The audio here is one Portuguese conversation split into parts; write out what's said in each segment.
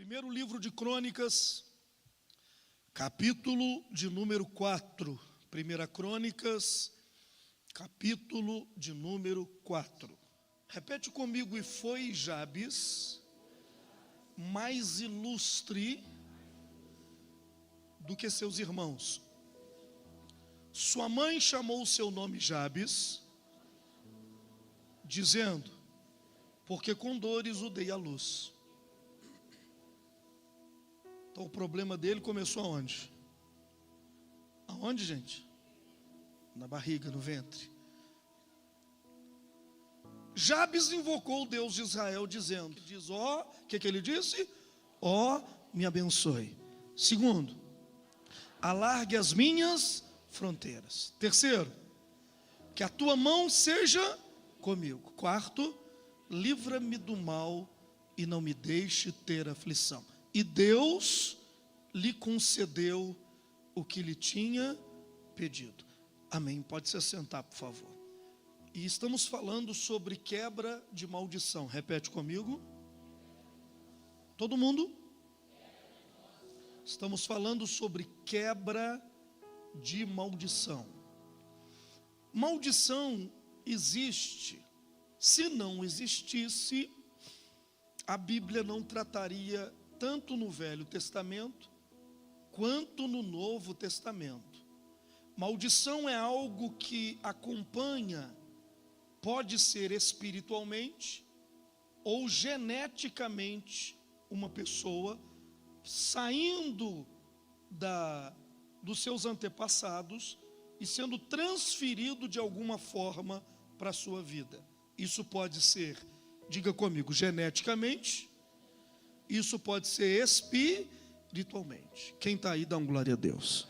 Primeiro livro de Crônicas, capítulo de número 4. Primeira Crônicas, capítulo de número 4. Repete comigo: e foi Jabes mais ilustre do que seus irmãos. Sua mãe chamou o seu nome Jabes, dizendo: porque com dores o dei à luz. Então o problema dele começou aonde? Aonde, gente? Na barriga, no ventre. Jabes invocou o Deus de Israel, dizendo: o que ele disse? Me abençoe. Segundo, alargue as minhas fronteiras. Terceiro, que a tua mão seja comigo. Quarto, livra-me do mal e não me deixe ter aflição. E Deus lhe concedeu o que lhe tinha pedido. Amém. Pode se assentar, por favor. E estamos falando sobre quebra de maldição. Repete comigo. Todo mundo? Estamos falando sobre quebra de maldição. Maldição existe. Se não existisse, a Bíblia não trataria tanto no Velho Testamento quanto no Novo Testamento. Maldição é algo que acompanha, pode ser espiritualmente ou geneticamente, uma pessoa saindo dos seus antepassados e sendo transferido de alguma forma para a sua vida. Isso pode ser, diga comigo, geneticamente. Isso pode ser espiritualmente. Quem está aí, dá uma glória a Deus.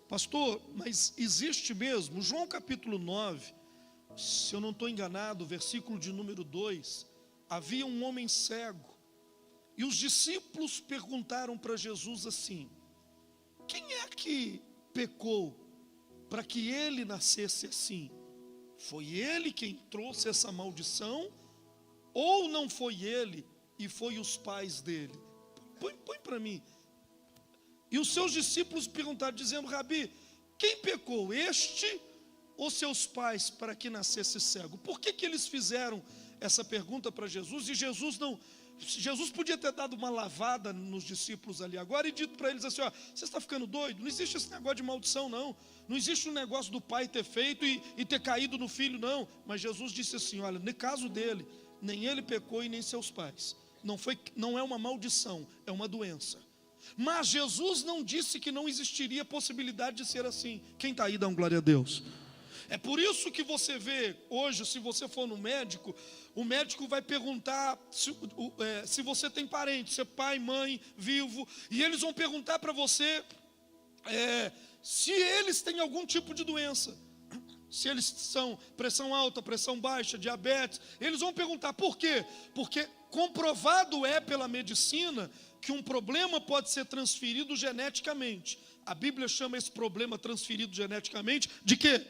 Pastor, mas existe mesmo? João capítulo 9, se eu não estou enganado, versículo de número 2, havia um homem cego, e os discípulos perguntaram para Jesus assim: quem é que pecou para que ele nascesse assim? Foi ele quem trouxe essa maldição? Ou não foi ele e foi os pais dele? Põe para mim. E os seus discípulos perguntaram, dizendo: Rabi, quem pecou, este ou seus pais, para que nascesse cego? Por que eles fizeram essa pergunta para Jesus? E Jesus podia ter dado uma lavada nos discípulos ali agora e dito para eles assim: você está ficando doido? Não existe esse negócio de maldição, não. Não existe um negócio do pai ter feito e ter caído no filho, não. Mas Jesus disse assim: olha, no caso dele, nem ele pecou e nem seus pais. Não é uma maldição, é uma doença. Mas Jesus não disse que não existiria possibilidade de ser assim. Quem está aí, dá uma glória a Deus. É por isso que você vê hoje, se você for no médico, o médico vai perguntar se você tem parente, se é pai, mãe, vivo, e eles vão perguntar para você se eles têm algum tipo de doença, se eles são pressão alta, pressão baixa, diabetes. Eles vão perguntar por quê? Porque comprovado é pela medicina que um problema pode ser transferido geneticamente. A Bíblia chama esse problema transferido geneticamente de quê?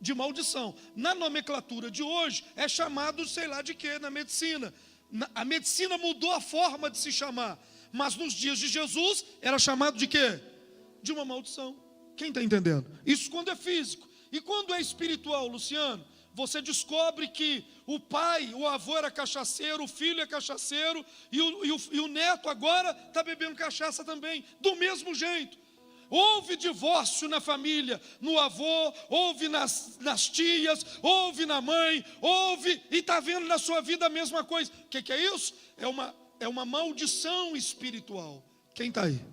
De maldição. Na nomenclatura de hoje é chamado sei lá de quê na medicina. A medicina mudou a forma de se chamar, mas nos dias de Jesus era chamado de quê? De uma maldição. Quem está entendendo? Isso quando é físico. E quando é espiritual, Luciano? Você descobre que o pai, o avô era cachaceiro, o filho é cachaceiro, e o neto agora está bebendo cachaça também, do mesmo jeito. Houve divórcio na família, no avô, houve nas tias, houve na mãe, houve, e está vendo na sua vida a mesma coisa. O que é isso? É uma maldição espiritual. Quem está aí?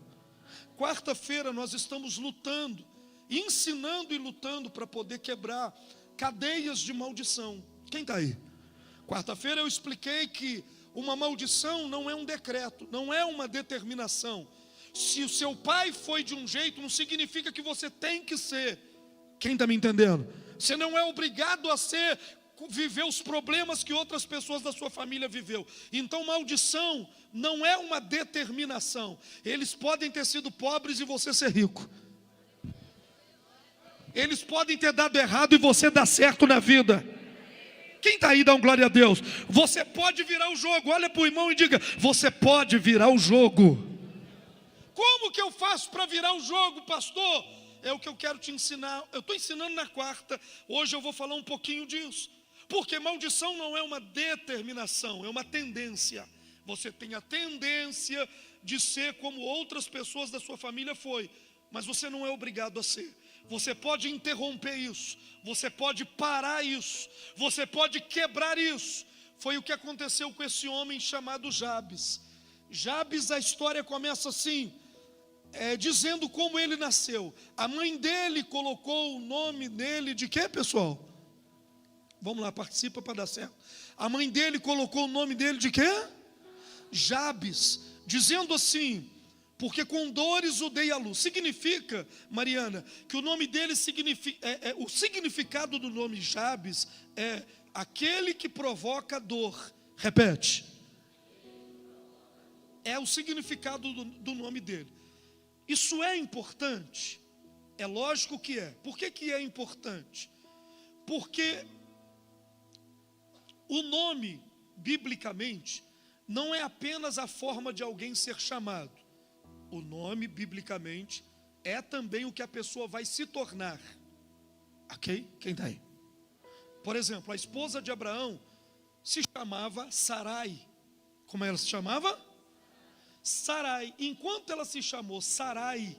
Quarta-feira nós estamos lutando, ensinando e lutando para poder quebrar cadeias de maldição. Quem está aí? Quarta-feira eu expliquei que uma maldição não é um decreto, não é uma determinação. Se o seu pai foi de um jeito, não significa que você tem que ser. Quem está me entendendo? Você não é obrigado a viver os problemas que outras pessoas da sua família viveu. Então maldição não é uma determinação. Eles podem ter sido pobres e você ser rico. Eles podem ter dado errado e você dar certo na vida. Quem está aí, dá um glória a Deus. Você pode virar o jogo. Olha para o irmão e diga: você pode virar o jogo. Como que eu faço para virar o jogo, pastor? É o que eu quero te ensinar. Eu estou ensinando na quarta. Hoje eu vou falar um pouquinho disso. Porque maldição não é uma determinação, é uma tendência. Você tem a tendência de ser como outras pessoas da sua família foi, mas você não é obrigado a ser. Você pode interromper isso, você pode parar isso, você pode quebrar isso. Foi o que aconteceu com esse homem chamado Jabes. Jabes, a história começa assim, dizendo como ele nasceu. A mãe dele colocou o nome dele de quê, pessoal? Vamos lá, participa para dar certo. A mãe dele colocou o nome dele de quê? Jabes, dizendo assim: porque com dores o dei à luz. Significa, Mariana, que o nome dele significa, o significado do nome Jabes é aquele que provoca dor. Repete. É o significado do nome dele. Isso é importante? É lógico que é. Por que é importante? Porque o nome, biblicamente, não é apenas a forma de alguém ser chamado. O nome, biblicamente, é também o que a pessoa vai se tornar. Ok? Quem está aí? Por exemplo, a esposa de Abraão se chamava Sarai. Como ela se chamava? Sarai. Enquanto ela se chamou Sarai,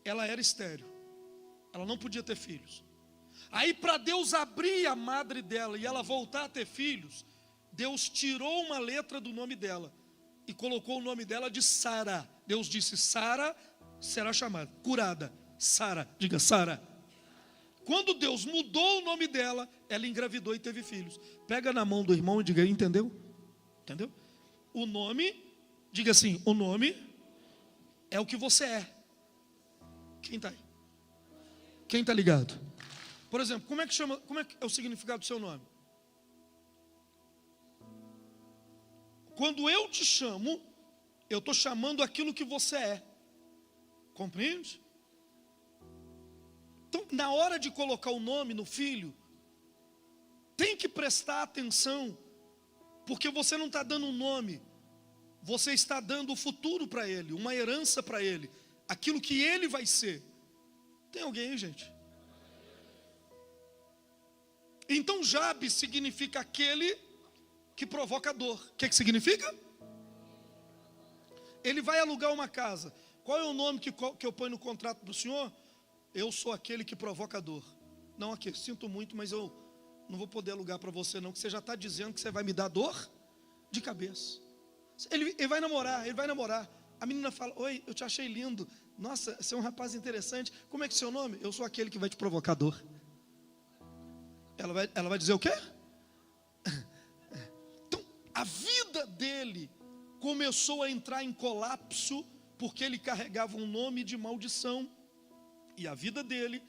ela era estéril. Ela não podia ter filhos. Aí, para Deus abrir a madre dela e ela voltar a ter filhos, Deus tirou uma letra do nome dela e colocou o nome dela de Sara. Deus disse: Sara será chamada, curada. Sara, diga Sara. Quando Deus mudou o nome dela, ela engravidou e teve filhos. Pega na mão do irmão e diga: entendeu? Entendeu? O nome, diga assim: o nome é o que você é. Quem está aí? Quem está ligado? Por exemplo, como é que é o significado do seu nome? Quando eu te chamo, eu estou chamando aquilo que você é. Compreende? Então, na hora de colocar o nome no filho, tem que prestar atenção, porque você não está dando um nome, você está dando o futuro para ele, uma herança para ele, aquilo que ele vai ser. Tem alguém aí, gente? Então Jabes significa aquele que provoca dor. O que significa? Ele vai alugar uma casa. Qual é o nome que eu ponho no contrato para o senhor? Eu sou aquele que provoca dor. Não, aqui, sinto muito, mas eu não vou poder alugar para você não, que você já está dizendo que você vai me dar dor de cabeça. Ele vai namorar. A menina fala: oi, eu te achei lindo. Nossa, você é um rapaz interessante. Como é que é o seu nome? Eu sou aquele que vai te provocar dor. Ela vai dizer o quê? Então, a vida dele começou a entrar em colapso, porque ele carregava um nome de maldição. E a vida dele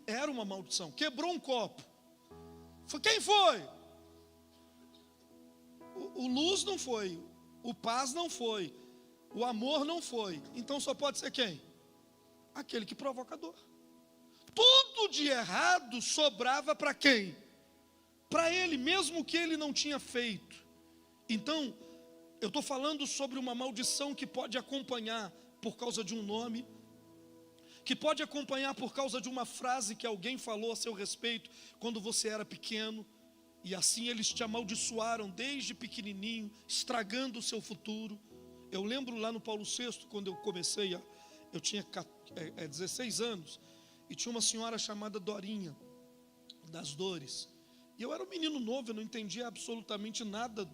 era uma maldição. Quebrou um copo. Quem foi? O Luz não foi. O Paz não foi. O Amor não foi. Então só pode ser quem? Aquele que provoca dor. Tudo de errado sobrava para quem? Para ele, mesmo que ele não tinha feito. Então, eu estou falando sobre uma maldição que pode acompanhar por causa de um nome, que pode acompanhar por causa de uma frase que alguém falou a seu respeito quando você era pequeno, e assim eles te amaldiçoaram desde pequenininho, estragando o seu futuro. Eu lembro lá no Paulo VI, quando eu comecei, eu tinha 16 anos, e tinha uma senhora chamada Dorinha, das Dores. E eu era um menino novo, eu não entendia absolutamente nada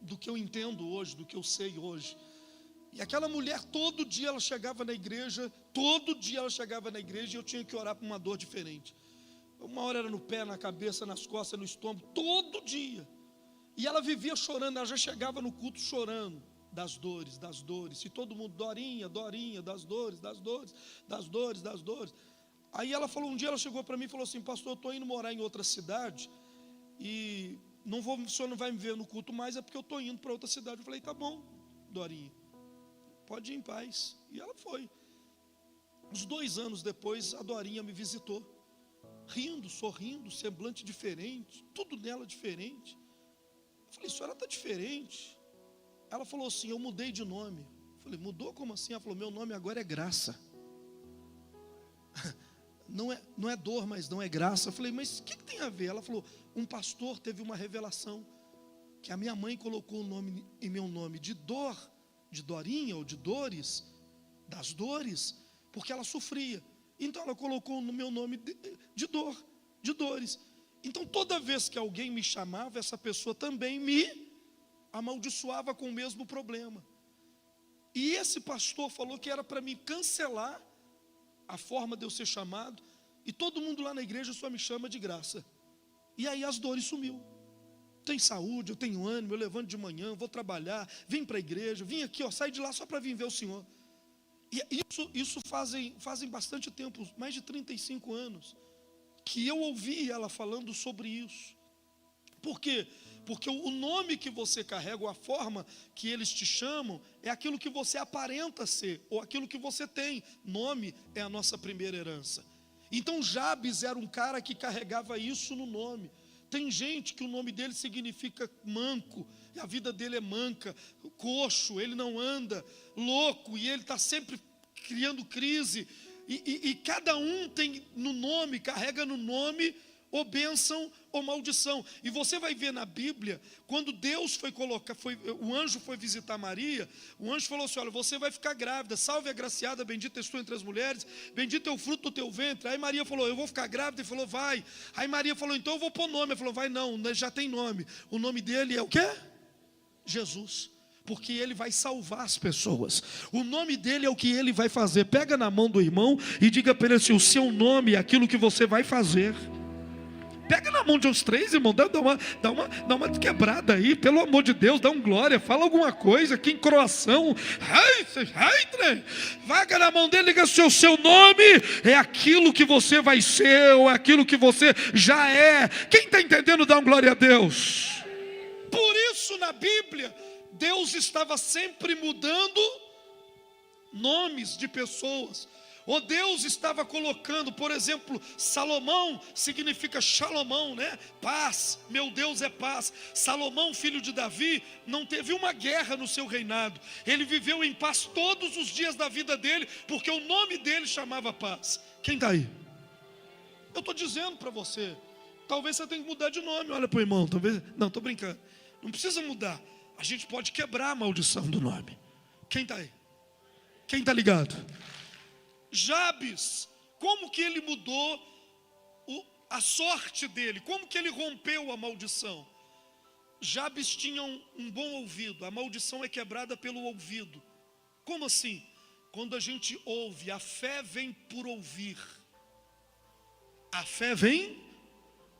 do que eu entendo hoje, do que eu sei hoje. E aquela mulher, todo dia ela chegava na igreja, e eu tinha que orar por uma dor diferente. Uma hora era no pé, na cabeça, nas costas, no estômago, todo dia. E ela vivia chorando, ela já chegava no culto chorando. Das dores. E todo mundo: Dorinha, das dores. Aí ela falou, um dia ela chegou para mim e falou assim: pastor, eu estou indo morar em outra cidade e o senhor não vai me ver no culto mais, é porque eu estou indo para outra cidade. Eu falei: tá bom, Dorinha, pode ir em paz. E ela foi. Uns 2 anos depois, a Dorinha me visitou. rindo, sorrindo, semblante diferente, tudo nela diferente. Eu falei, a senhora está diferente. Ela falou assim, eu mudei de nome. Eu falei, mudou como assim? Ela falou, meu nome agora é Graça. Não é dor, mas não é graça. Eu falei, mas o que tem a ver? Ela falou, um pastor teve uma revelação, que a minha mãe colocou o nome em meu nome de dor, de Dorinha ou de dores, das dores, porque ela sofria. Então ela colocou no meu nome de dor, de dores. Então toda vez que alguém me chamava, essa pessoa também me amaldiçoava com o mesmo problema. E esse pastor falou que era para me cancelar a forma de eu ser chamado, e todo mundo lá na igreja só me chama de Graça. E aí as dores sumiu. Tem saúde, eu tenho ânimo, eu levanto de manhã, vou trabalhar, vim para a igreja, vim aqui, saí de lá só para vir ver o Senhor. E isso fazem bastante tempo, mais de 35 anos, que eu ouvi ela falando sobre isso. Por quê? Porque o nome que você carrega, ou a forma que eles te chamam, é aquilo que você aparenta ser, ou aquilo que você tem. Nome é a nossa primeira herança. Então Jabes era um cara que carregava isso no nome. Tem gente que o nome dele significa manco, e a vida dele é manca, coxo, ele não anda, louco, e ele está sempre criando crise. E cada um tem no nome, carrega no nome, ou bênção ou maldição. E você vai ver na Bíblia, quando Deus o anjo foi visitar Maria, o anjo falou assim, olha, você vai ficar grávida, salve a agraciada, bendita és tu entre as mulheres, bendito é o fruto do teu ventre. Aí Maria falou, eu vou ficar grávida, ele falou, vai. Aí Maria falou, então eu vou pôr nome. Ele falou, vai não, já tem nome. O nome dele é o quê? Jesus. Porque ele vai salvar as pessoas. O nome dele é o que ele vai fazer. Pega na mão do irmão e diga para ele assim, o seu nome é aquilo que você vai fazer. Pega na mão de uns três, irmão, dá uma quebrada aí, pelo amor de Deus, dá um glória, fala alguma coisa, que encroação. Vaga na mão dele e diga assim, o seu nome é aquilo que você vai ser, ou é aquilo que você já é. Quem está entendendo, dá um glória a Deus. Por isso na Bíblia, Deus estava sempre mudando nomes de pessoas. O Deus estava colocando, por exemplo, Salomão significa Shalomão, né? Paz, meu Deus é paz. Salomão, filho de Davi, não teve uma guerra no seu reinado. Ele viveu em paz todos os dias da vida dele, porque o nome dele chamava paz. Quem está aí? Eu estou dizendo para você, talvez você tenha que mudar de nome. Olha para o irmão, talvez. Não, estou brincando. Não precisa mudar. A gente pode quebrar a maldição do nome. Quem está aí? Quem está ligado? Jabes, como que ele mudou a sorte dele? Como que ele rompeu a maldição? Jabes tinha um bom ouvido. A maldição é quebrada pelo ouvido. Como assim? Quando a gente ouve, a fé vem por ouvir. A fé vem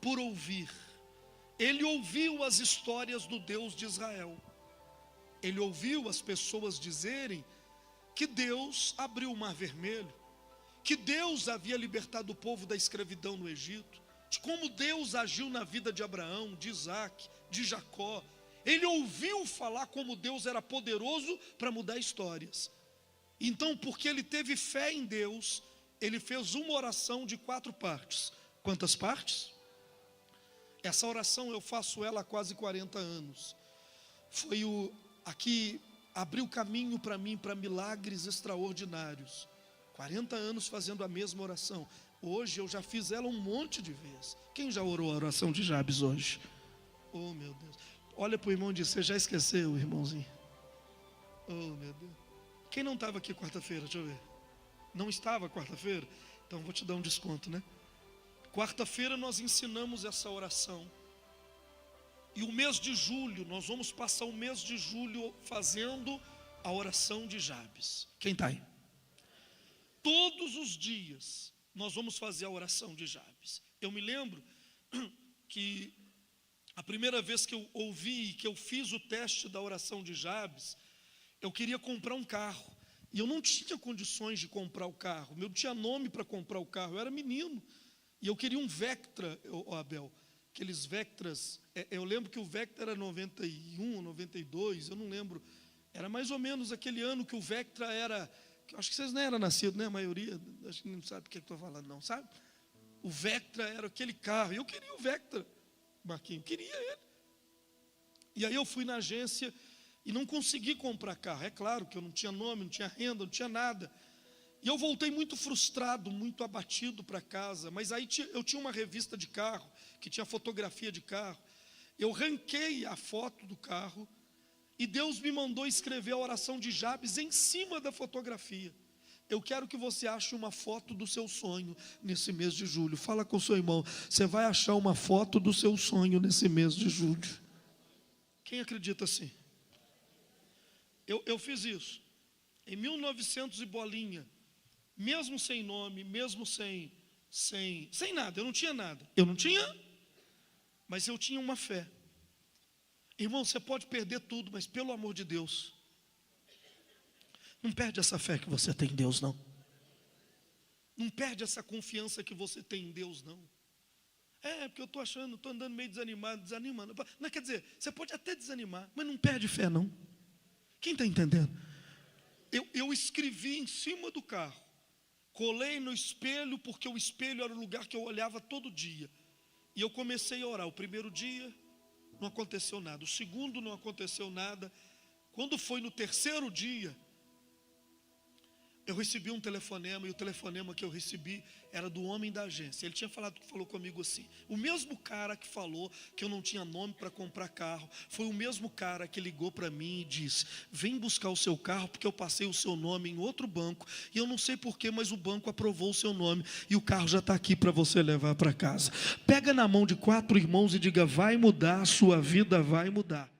por ouvir. Ele ouviu as histórias do Deus de Israel. Ele ouviu as pessoas dizerem que Deus abriu o Mar Vermelho, que Deus havia libertado o povo da escravidão no Egito, de como Deus agiu na vida de Abraão, de Isaac, de Jacó. Ele ouviu falar como Deus era poderoso para mudar histórias. Então, porque ele teve fé em Deus, ele fez uma oração de 4 partes. Quantas partes? Essa oração eu faço ela há quase 40 anos. Foi aqui abriu caminho para mim, para milagres extraordinários. 40 anos fazendo a mesma oração. Hoje eu já fiz ela um monte de vezes. Quem já orou a oração de Jabes hoje? Oh meu Deus. Olha para o irmão e diz, você já esqueceu, irmãozinho? Oh meu Deus. Quem não estava aqui quarta-feira? Deixa eu ver. Não estava quarta-feira? Então vou te dar um desconto, né? Quarta-feira nós ensinamos essa oração. E o mês de julho, nós vamos passar o mês de julho fazendo a oração de Jabes. Quem está aí? Todos os dias nós vamos fazer a oração de Jabes. Eu me lembro que a primeira vez que eu ouvi, que eu fiz o teste da oração de Jabes, eu queria comprar um carro. E eu não tinha condições de comprar o carro. Eu não tinha nome para comprar o carro. Eu era menino. E eu queria um Vectra, Abel. Aqueles Vectras. Eu lembro que o Vectra era 91, 92, eu não lembro. Era mais ou menos aquele ano que o Vectra era... Acho que vocês não eram nascidos, né? A maioria, acho que não sabe o que eu estou falando, não, sabe? O Vectra era aquele carro. Eu queria o Vectra, Marquinhos, queria ele. E aí eu fui na agência e não consegui comprar carro. É claro que eu não tinha nome, não tinha renda, não tinha nada. E eu voltei muito frustrado, muito abatido para casa. Mas aí eu tinha uma revista de carro, que tinha fotografia de carro. Eu ranquei a foto do carro e Deus me mandou escrever a oração de Jabes em cima da fotografia. Eu quero que você ache uma foto do seu sonho nesse mês de julho. Fala com o seu irmão, você vai achar uma foto do seu sonho nesse mês de julho. Quem acredita assim? Eu fiz isso. Em 1900 e bolinha, mesmo sem nome, mesmo sem nada, eu não tinha nada. Eu não tinha, mas eu tinha uma fé. Irmão, você pode perder tudo, mas pelo amor de Deus, não perde essa fé que você tem em Deus, não. Não perde essa confiança que você tem em Deus, não. Porque eu estou achando, estou andando meio desanimando. Não, quer dizer, você pode até desanimar, mas não perde fé, não. Quem está entendendo? Eu escrevi em cima do carro, colei no espelho, porque o espelho era o lugar que eu olhava todo dia. E eu comecei a orar. O primeiro dia, não aconteceu nada. O segundo, não aconteceu nada. Quando foi no terceiro dia, eu recebi um telefonema, e o telefonema que eu recebi era do homem da agência. Ele tinha falou comigo assim: o mesmo cara que falou que eu não tinha nome para comprar carro, foi o mesmo cara que ligou para mim e disse: vem buscar o seu carro, porque eu passei o seu nome em outro banco, e eu não sei porquê, mas o banco aprovou o seu nome, e o carro já está aqui para você levar para casa. Pega na mão de 4 irmãos e diga: vai mudar, a sua vida vai mudar.